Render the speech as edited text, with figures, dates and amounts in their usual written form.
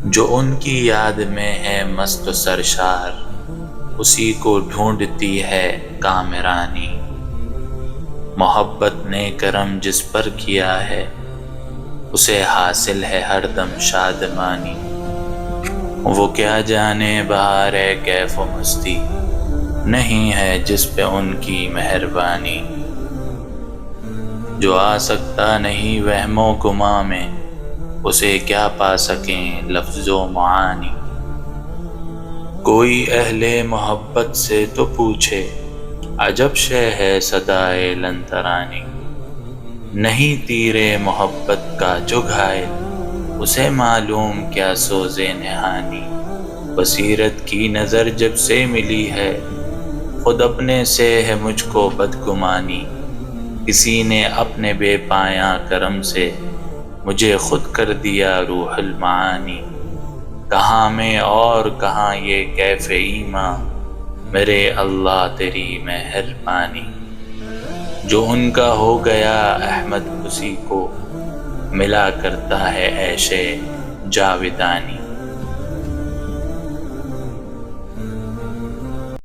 جو ان کی یاد میں ہے مست و سرشار، اسی کو ڈھونڈتی ہے کامرانی۔ محبت نے کرم جس پر کیا ہے، اسے حاصل ہے ہر دم شادمانی۔ وہ کیا جانے بہار ہے کیف و مستی، نہیں ہے جس پہ ان کی مہربانی۔ جو آ سکتا نہیں وہم و گماں میں، اسے کیا پا سکیں لفظ و معانی۔ کوئی اہل محبت سے تو پوچھے، عجب شے ہے صدائے لن ترانی۔ نہیں تیر محبت کا جو گھائل، اسے معلوم کیا سوز نہانی۔ بصیرت کی نظر جب سے ملی ہے، خود اپنے سے ہے مجھ کو بدگمانی۔ کسی نے اپنے بے پایاں کرم سے، مجھے خود کر دیا روح المعانی۔ کہاں میں اور کہاں یہ کیف ایماں، میرے اللہ تیری مہربانی۔ جو ان کا ہو گیا احمد اسی کو، ملا کرتا ہے عیش جاودانی۔